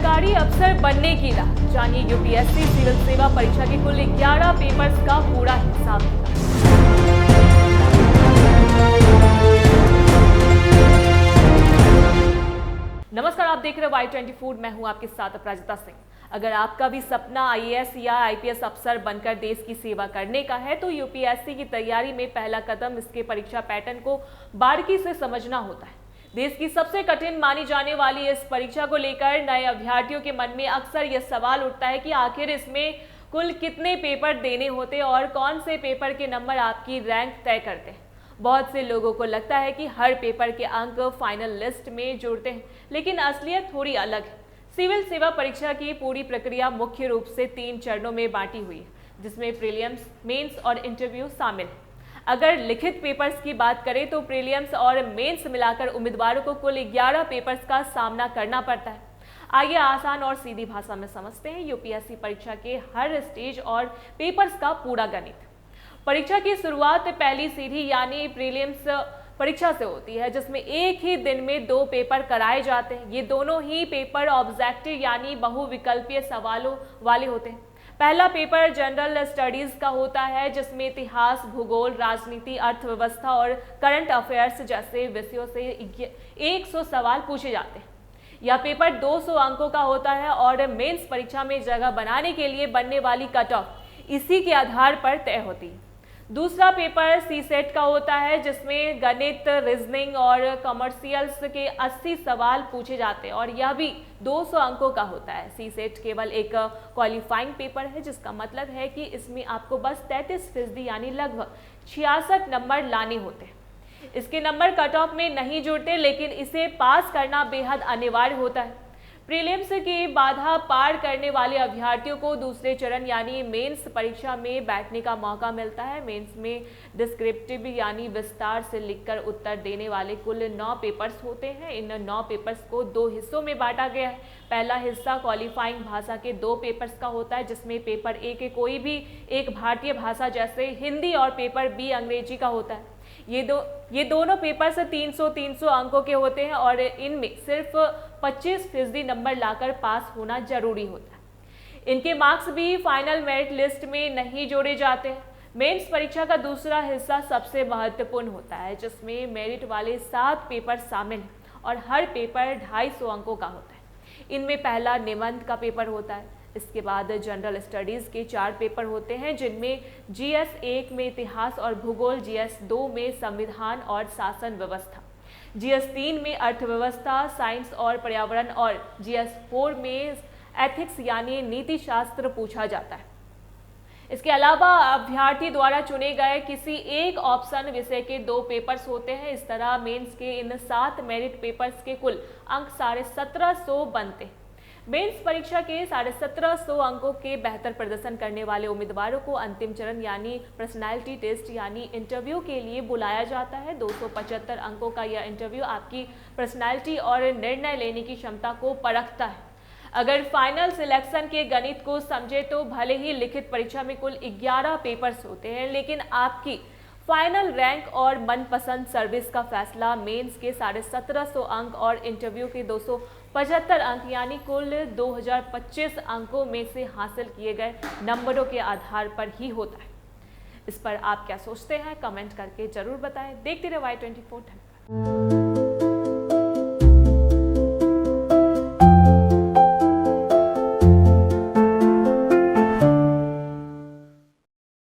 सरकारी अफसर बनने की राह, जानिए यूपीएससी सिविल सेवा परीक्षा के कुल 11 पेपर्स का पूरा हिसाब। नमस्कार, आप देख रहे हैं Y24। मैं हूं आपके साथ अपराजिता सिंह। अगर आपका भी सपना आईएएस या आईपीएस अफसर बनकर देश की सेवा करने का है तो यूपीएससी की तैयारी में पहला कदम इसके परीक्षा पैटर्न को बारीकी से समझना होता है। देश की सबसे कठिन मानी जाने वाली इस परीक्षा को लेकर नए अभ्यर्थियों के मन में अक्सर यह सवाल उठता है कि आखिर इसमें कुल कितने पेपर देने होते हैं और कौन से पेपर के नंबर आपकी रैंक तय करते हैं। बहुत से लोगों को लगता है कि हर पेपर के अंक फाइनल लिस्ट में जुड़ते हैं, लेकिन असलियत थोड़ी अलग है। सिविल सेवा परीक्षा की पूरी प्रक्रिया मुख्य रूप से 3 चरणों में बांटी हुई है, जिसमें प्रीलिम्स, मेंस और इंटरव्यू शामिल है। अगर लिखित पेपर्स की बात करें तो प्रीलिम्स और मेंस मिलाकर उम्मीदवारों को कुल 11 पेपर्स का सामना करना पड़ता है। आइए आसान और सीधी भाषा में समझते हैं यूपीएससी परीक्षा के हर स्टेज और पेपर्स का पूरा गणित। परीक्षा की शुरुआत पहली सीढ़ी यानी प्रीलिम्स परीक्षा से होती है, जिसमें एक ही दिन में 2 पेपर कराए जाते हैं। ये दोनों ही पेपर ऑब्जेक्टिव यानी बहुविकल्पीय सवालों वाले होते हैं। पहला पेपर जनरल स्टडीज का होता है, जिसमें इतिहास, भूगोल, राजनीति, अर्थव्यवस्था और करंट अफेयर्स जैसे विषयों से 100 सवाल पूछे जाते हैं। यह पेपर 200 अंकों का होता है और मेंस परीक्षा में जगह बनाने के लिए बनने वाली कट ऑफ इसी के आधार पर तय होती है। दूसरा पेपर सी सेट का होता है, जिसमें गणित, रीजनिंग और कमर्शियल्स के 80 सवाल पूछे जाते हैं और यह भी 200 अंकों का होता है। सी सेट केवल एक क्वालिफाइंग पेपर है, जिसका मतलब है कि इसमें आपको बस 33% यानी लगभग 66 नंबर लाने होते हैं। इसके नंबर कट ऑफ में नहीं जुड़ते, लेकिन इसे पास करना बेहद अनिवार्य होता है। प्रीलिम्स की बाधा पार करने वाले अभ्यर्थियों को दूसरे चरण यानी मेंस परीक्षा में बैठने का मौका मिलता है। मेंस में डिस्क्रिप्टिव यानी विस्तार से लिखकर उत्तर देने वाले कुल 9 पेपर्स होते हैं। इन 9 पेपर्स को 2 हिस्सों में बांटा गया है। पहला हिस्सा क्वालिफाइंग भाषा के 2 पेपर्स का होता है, जिसमें पेपर ए के कोई भी एक भारतीय भाषा जैसे हिंदी और पेपर बी अंग्रेजी का होता है। ये दोनों पेपर से 300 अंकों के होते हैं और इनमें सिर्फ 25% नंबर लाकर पास होना जरूरी होता है। इनके मार्क्स भी फाइनल मेरिट लिस्ट में नहीं जोड़े जाते हैं। मेंस परीक्षा का दूसरा हिस्सा सबसे महत्वपूर्ण होता है, जिसमें मेरिट वाले 7 पेपर शामिल हैं और हर पेपर 250 अंकों का होता है। इनमें पहला निबंध का पेपर होता है। इसके बाद जनरल स्टडीज़ के 4 पेपर होते हैं, जिनमें जीएस 1 में इतिहास और भूगोल, जीएस 2 में संविधान और शासन व्यवस्था, जीएस 3 में अर्थव्यवस्था, साइंस और पर्यावरण और जीएस 4 में एथिक्स यानी नीति शास्त्र पूछा जाता है। इसके अलावा अभ्यर्थी द्वारा चुने गए किसी एक ऑप्शन विषय के 2 पेपर्स होते हैं। इस तरह मेंस के इन 7 मेरिट पेपर्स के कुल अंक 1750 बनते हैं। मेंस परीक्षा के 1750 अंकों के बेहतर प्रदर्शन करने वाले उम्मीदवारों को अंतिम चरण यानी पर्सनालिटी टेस्ट यानी इंटरव्यू के लिए बुलाया जाता है। 275 अंकों का यह इंटरव्यू आपकी पर्सनालिटी और निर्णय लेने की क्षमता को परखता है। अगर फाइनल सिलेक्शन के गणित को समझे तो भले ही लिखित परीक्षा में कुल 11 पेपर्स होते हैं, लेकिन आपकी फाइनल रैंक और मनपसंद सर्विस का फैसला मेंस के 1750 अंक और इंटरव्यू के 275 अंक यानी कुल 2025 अंकों में से हासिल किए गए नंबरों के आधार पर ही होता है। इस पर आप क्या सोचते हैं, कमेंट करके जरूर बताएं। देखते रहे Y24।